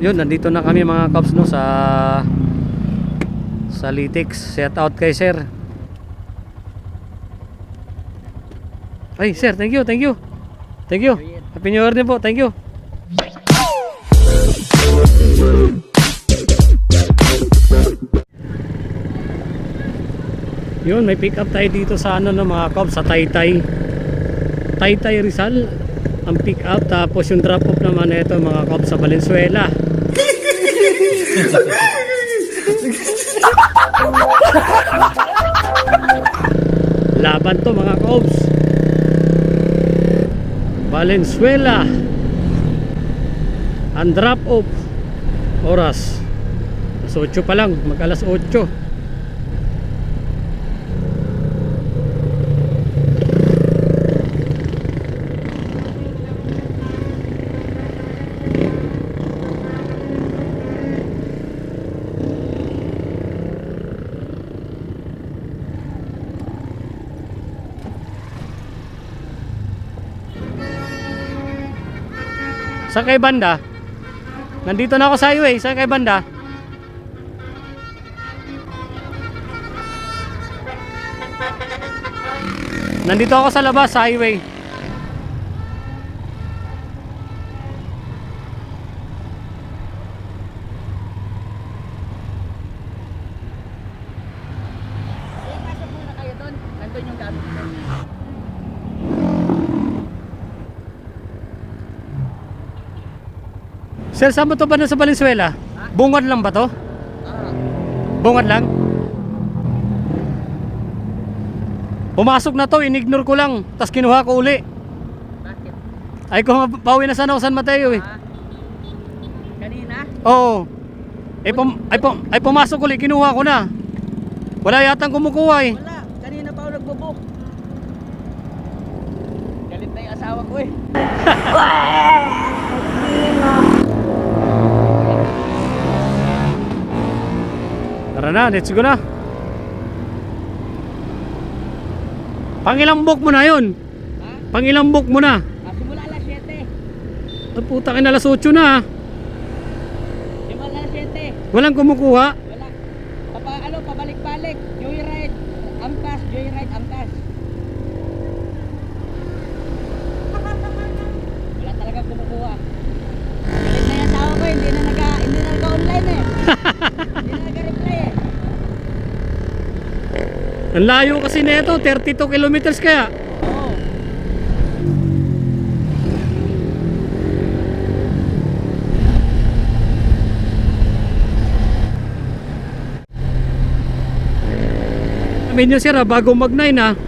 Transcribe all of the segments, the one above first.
Yun, nandito na kami mga Cubs no sa Litix. Shout out kay sir. Ay sir, thank you, thank you. Thank you. Happy New Year din po, thank you. Yun, may pick up tayo dito sa ano no mga Cubs, sa Taytay Rizal ang pick up, tapos yung drop off naman ito mga Cubs sa Valenzuela. Laban to mga Cubs. Valenzuela. Ang drop off oras alas 8 pa lang, mag alas 8. Saan kay banda? Nandito na ako sa highway. Saan kay banda? Nandito ako sa labas sa highway. Pasok muna kayo doon. Nandun yung gamit ko. Sir, saan ba ito ba na sa Valenzuela? Bungad lang ba to? Bungad lang? Pumasok na to, inignore ko lang, tapos kinuha ko uli. Bakit? Ay kung pauwi na sana ako San Mateo eh. Kanina? Oo. Ay pumasok uli, kinuha ko na. Wala yatang kumukuha eh. Wala. Kanina pa ako nagbo-book. Galit na yung asawa ko eh. Tara na, let's go na. Pangilang book mo na yun? Ha? Pangilang book mo na? Simula alas 7. Ang puta ka na alas 8 na. Simula alas 7. Walang kumukuha. Wala. Pabalik-balik. Joyride. Angkas. Joyride. Angkas. Wala talaga kumukuha. Galit na yung asawa ko. Hindi na nag-online eh. Hindi na nag-reply eh. Ang layo kasi nito, 32 kilometers kaya. Oo. Sabihin nyo sir, bago mag 9 ha.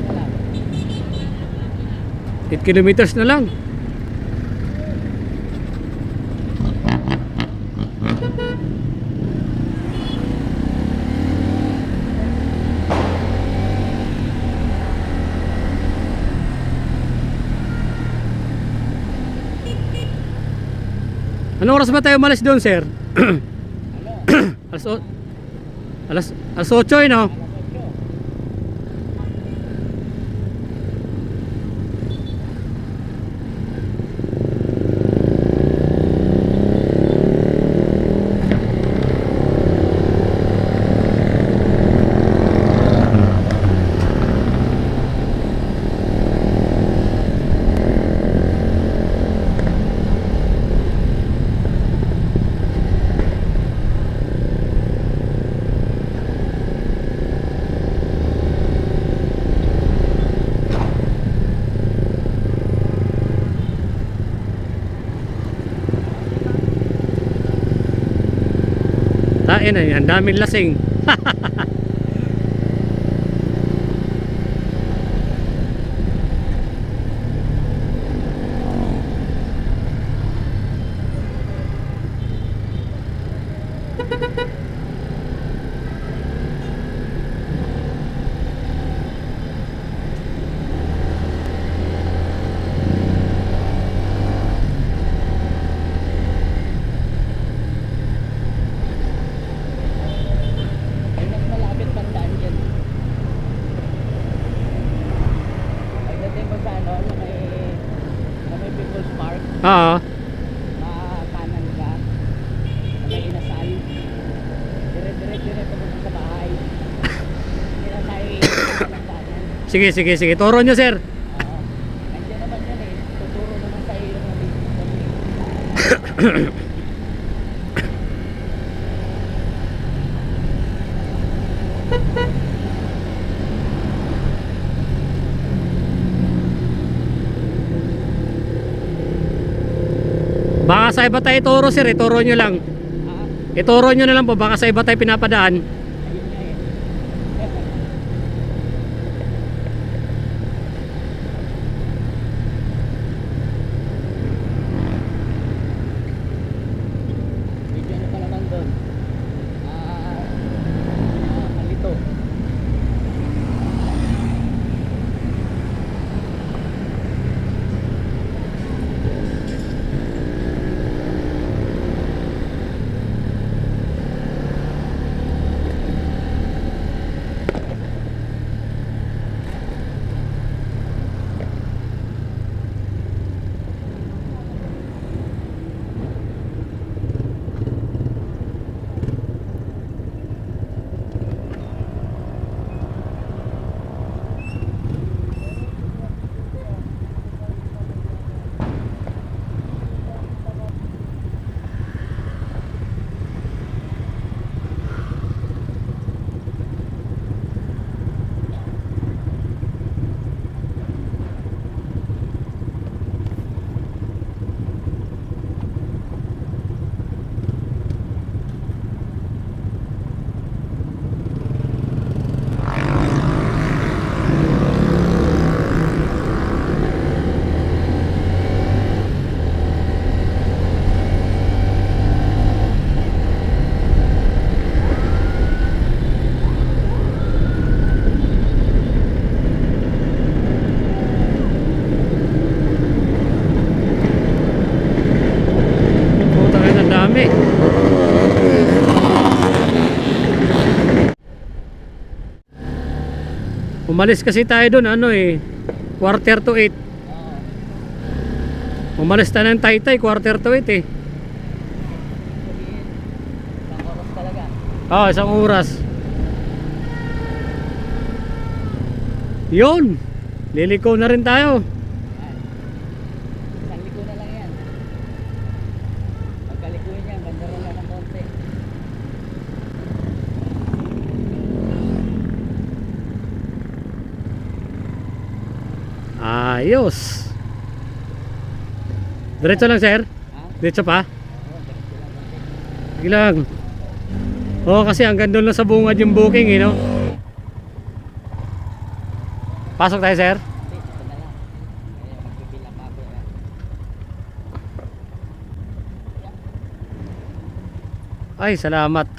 Wala. 8 kilometers na lang. Anong oras ba tayo umalis doon, sir? Ano? Alas 8 eh, no? Alas 8. Tain na yan, daming lasing. Oo. Makanan ka. Sa may inasal. Dire pumunta sa bahay. Hindi na tayo iiwan ng kanan. Sige, sige, sige. Turo nyo, sir. Oo. Nandiyan naman yan eh. Tuturo naman sa iyo yung Baka sa iba tayo ituro, sir. Ituro nyo lang. Ituro nyo na lang po. Baka sa iba tayo pinapadaan. ayun nga eh. Medyo ano pa naman doon. Malito. Puta kayo, ang dami. Umalis kasi tayo doon, ano eh, 7:45. Oo. Umalis tayo ng Taytay, 7:45 eh. Sabihin, isang oras talaga. Oo, isang oras. Yun, liliko na rin tayo. Yan. Isang liko na lang yan. Pagkalikuin yan, ganda rin lang ng konti. Ayos. Diretso lang, sir. Ha? Diretso pa. Oo, diretso lang konti. Sige lang. Oo, kasi hanggang doon lang sa bungad yung booking, eh, no? Pasok tayo, sir. Hindi, ito na lang. Kaya magpipila pa ako. Ay, salamat.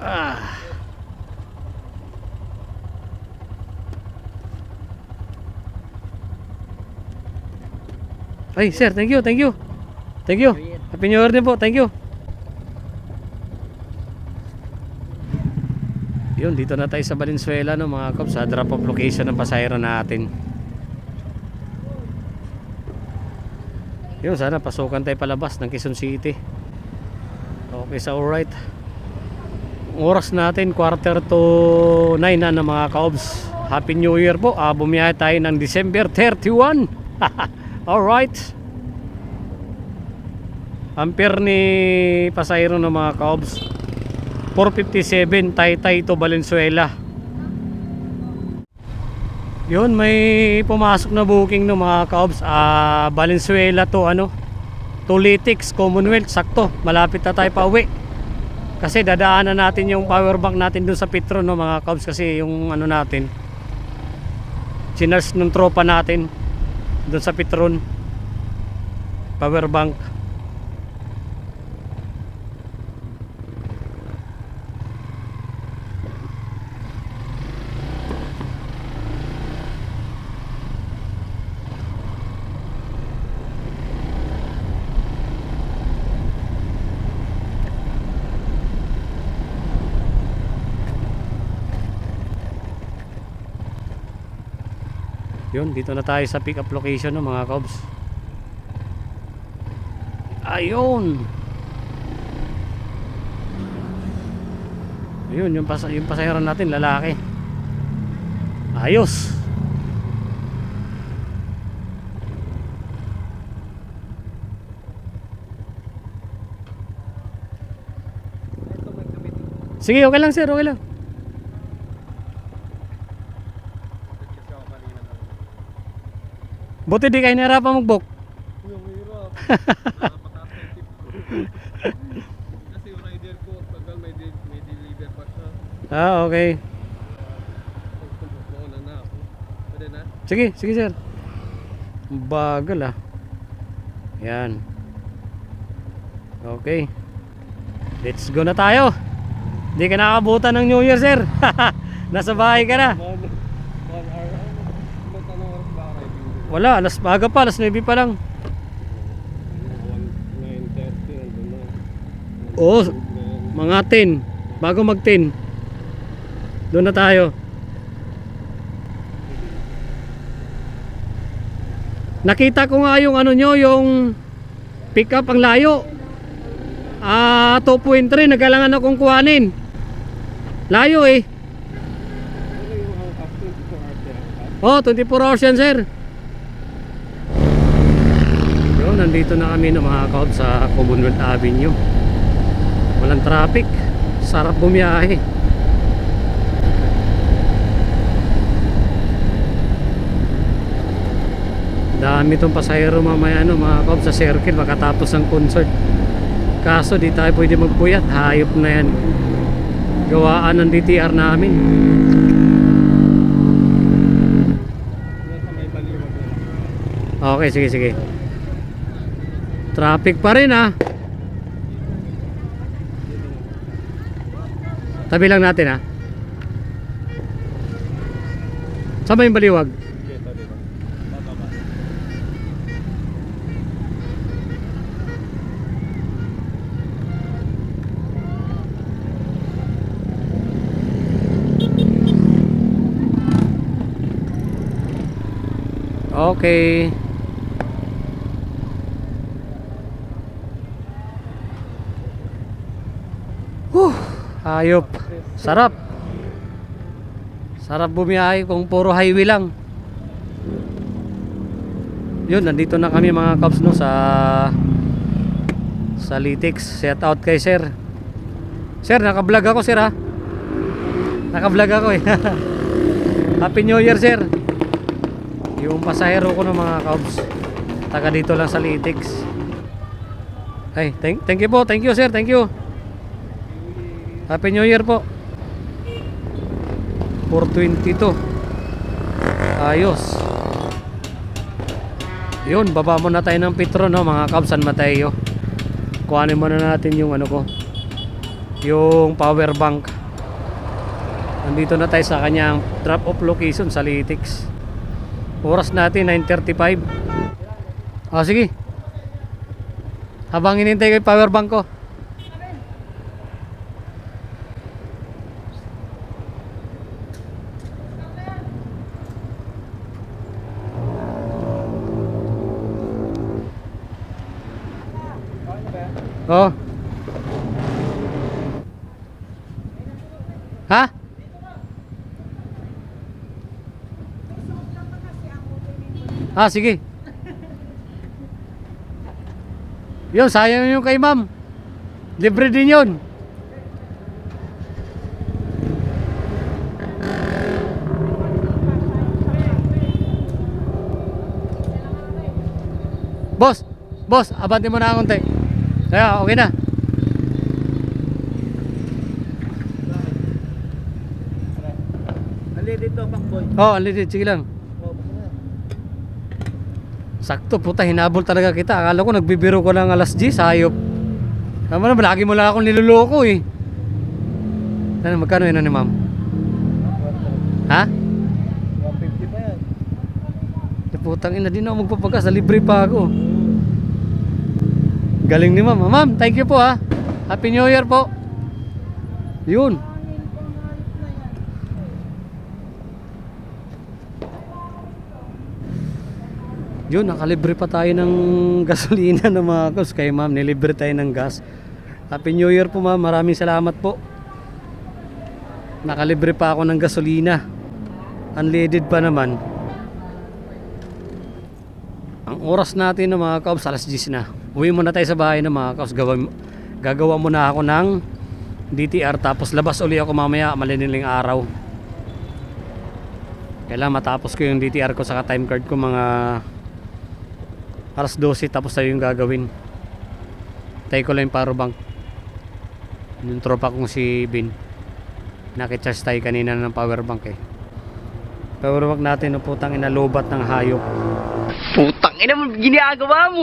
Ah. Ay, sir, thank you, thank you. Thank you. Happy New Year din po, thank you. Yun, dito na tayo sa Valenzuela, no, mga kaps, sa drop off location ng pasahero natin. Yun, sana pasukan tayo palabas ng Quezon City. Okay, so alright. Ang oras natin 8:45 na mga kaobs. Happy New Year po. Bumiyahe tayo ng December 31. Alright. Ampere ni pasahero ng mga kaobs, 457 Taytay to Valenzuela. Yun, may pumasok na booking no mga kaobs. Valenzuela to ano, to Litix, Commonwealth. Sakto, malapit na tayo pa uwi. Kasi dadaanan natin yung power bank natin dun sa Petron, no mga kaobs. Kasi yung ano natin, chinars ng tropa natin dun sa Petron, power bank. Yun, dito na tayo sa pick up location no, mga kabs. Ayun. Ayun, yung pasahero natin, lalaki. Ayos. Sige, okay lang sir, okay lang. Buti di kayo nahirapan mag-book. Yung hirap. Kasi yung rider ko, tagal may deliver pa siya. Ah, okay. Mauna na ako. Pwede na? Sige, sige sir. Bagal ah. Yan. Okay. Let's go na tayo. Hindi ka nakabutan ng New Year sir. Nasa bahay ka na. 1 hour. Ba't anong oras ba arriving? Wala, aga pa, alas 9 pa lang. 9:30, andun na. Oo, mga 10. Bago mag 10. Doon na tayo. Nakita ko nga yung ano nyo, yung pick up ang layo. 2.3, nagalangan akong kuhanin. Layo eh. Ano yung hangkas 24 hours yan? Oh, 24 hours yan sir. Yun, nandito na kami ng mga kaob sa Commonwealth Avenue. Walang traffic. Sarap bumiyahe. Dami tong pasahero mamaya no, mga kaob sa circle makatapos ng concert. Kaso di tayo pwede magpuyat. Hayop na yan. Gawaan ng DTR namin. Nasa may baliwag na lang. Okay, sige, sige. Traffic pa rin ah. Tabi lang natin ah. Saan ba yung baliwag? Okay, tabi ba? Bababa. Okay. Hayop. Sarap. Sarap bumiyahe kung puro highway lang. Yun, nandito na kami mga kaps no sa Litix. Shout out kay sir. Sir, naka-vlog ako sir ha. Naka-vlog ako eh. Happy New Year sir. Yung pasahero ko ng mga kaps, taga dito lang sa Litix. Ay, thank you po. Thank you sir, thank you. Happy New Year po. 422. Ayos. Yun, baba muna tayo ng Petro no, mga Cubs, San Mateo. Kuhanin muna natin yung ano ko, yung power bank. Nandito na tayo sa kanyang drop off location sa Litix. Oras natin 9:35. Sige. Habang hinintay ko yung power bank ko. Oh. Ha? Sige. Yun, sayang yung kay ma'am. Libre din yun. Boss, abante mo na ako konti. Kaya, okay na. Alidid to, Pakboy. Already, sige lang. Sakto, puta, hinabol talaga kita. Akala ko nagbibiro ko lang alas 10, hayop. Tama na, lagi mo lang akong niloloko eh. Ano, magkano yun ni ma'am? Ha? 150 pa yan. Putang ina, di na ako magpapagas, libre pa ako. Galing ni ma'am. Ma'am, thank you po ha. Happy New Year po. Yun. Yun, nakalibre pa tayo ng gasolina ng mga kabs. Kay ma'am, nilibre tayo ng gas. Happy New Year po ma'am, maraming salamat po. Nakalibre pa ako ng gasolina. Unleaded pa naman. Ang oras natin ng mga kabs, alas 10 na. Uwi muna tayo sa bahay ng mga kabs. Gagawa muna ako ng DTR. Tapos labas uli ako mamaya, maliniling araw. Kailangan matapos ko yung DTR ko saka time card ko mga alas 12, tapos tayo yung gagawin. Tayo ko lang yung power bank. Yung tropa kong si Bin, nakicharge tayo kanina ng power bank eh. Power bank natin no, putang ina, lobat ng hayop. Putang ina mo, ginagawa mo.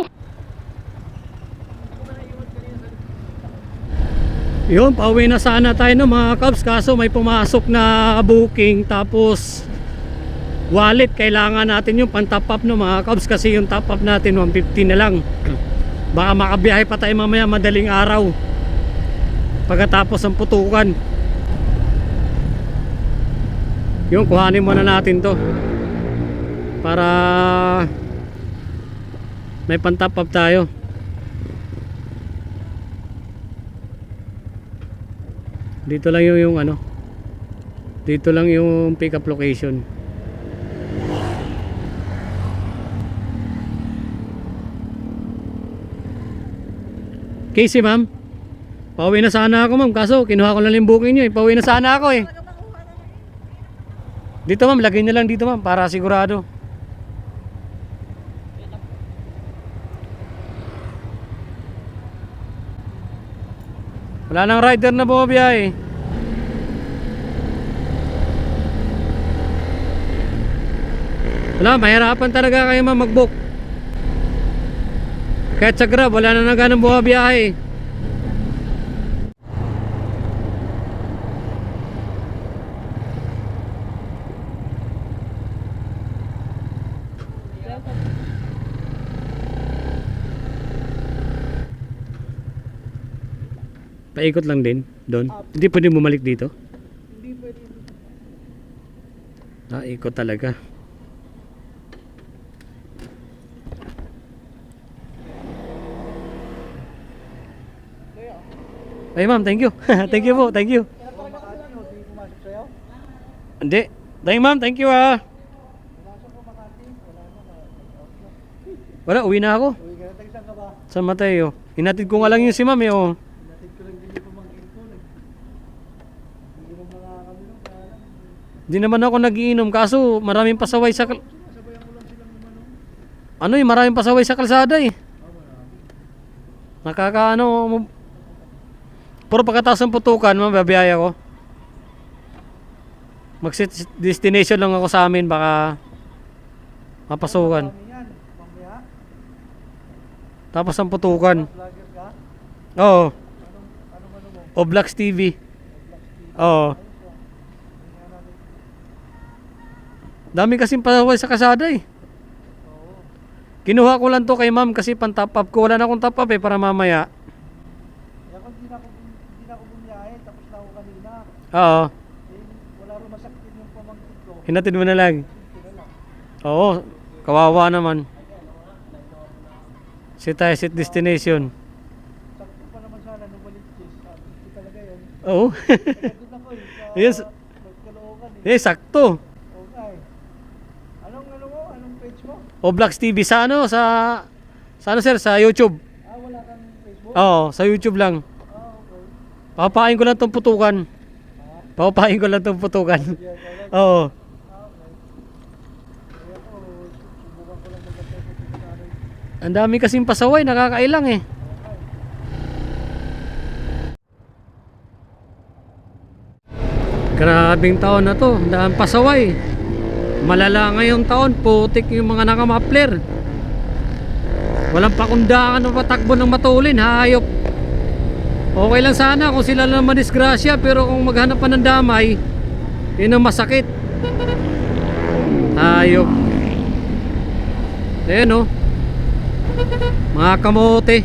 Yun, pauwi na sana tayo no mga kabs. Kaso may pumasok na booking. Tapos wallet, kailangan natin yung pang-top up no mga kabs. Kasi yung top up natin 150 na lang. Baka makabiyahe pa tayo mamaya madaling araw pagkatapos ng putukan. Yung kuhanin muna natin to para may pang-top up tayo. Dito lang yung ano, dito lang yung pick up location. Casey ma'am, pauwi na sana ako ma'am, kaso kinuha ko lang yung booking nyo eh. Pauwi na sana ako eh. Dito ma'am, lagay nyo lang dito ma'am para sigurado. Wala nang rider na bumabiyahe. Wala, mahirapan talaga kayo ma'am mag-book. Kahit sa Grab, wala na ganang bumabiyahe. Paikot lang din doon. Hindi pwede bumalik dito. Hindi pwede. Ikot talaga. Ay ma'am, thank you. Thank you po, thank you. Hindi. Thank you ma'am, thank you ah. Wala, uwi na ako. Uwi ka na, tagisan ka ba? Sa Mateo. Hinatid ko nga lang yung si ma'am eh oh. Natid ko lang din yung pamangkin ko. Iinom na nga kami nung kaya lang. Di naman ako nagiinom kaso maraming pasaway sa Sabayan ko lang silang umano. ano eh, maraming pasaway sa kalsada eh. Nakakaano puro pagkatapos ng putukan, mababiyaya ko. Mag-set destination lang ako sa amin, baka mapasukan. Kami yan, mamaya. Tapos ang putukan. Vlogger ka? Oo. Anong mo? Oblax TV. Oo. Dami kasing pasaway sa kalsada eh. Kinuha ko lang to kay ma'am kasi pang-top up ko. Wala na akong top up eh para mamaya. Kaya kung hindi na ako bumiyahe, tapos na ako kanina. Oo. Wala rin masakit yung pamangkin ko. Hinatid mo na lang. Oo. Kawawa naman. Set destination. Sakto pa naman sana nung baligtis. Hindi talaga yun. Oo. Nagkatid ako eh. Sa Yes. Magkalookan eh. Eh, sakto. Okay. Anong page mo? Oblax TV sa ano? Sa ano sir? Sa YouTube. Wala kang Facebook? Oo, sa YouTube lang. Okay. Papapain ko lang tong putukan. Papapain ko lang tong putukan. Oo. Okay. Kaya ko, subukan ko lang mag-Facebook sa akin. Ang dami kasing pasaway, nakakailang eh. Grabing taon na to, ang daming pasaway. Malala ngayong taon, putik yung mga nakamapler. Walang pakundangan o patakbo ng matulin, hayop. Okay lang sana kung sila lang madisgrasya, pero kung maghanap pa ng damay, yun ang masakit. Hayop. Ayan o. Mga kamote.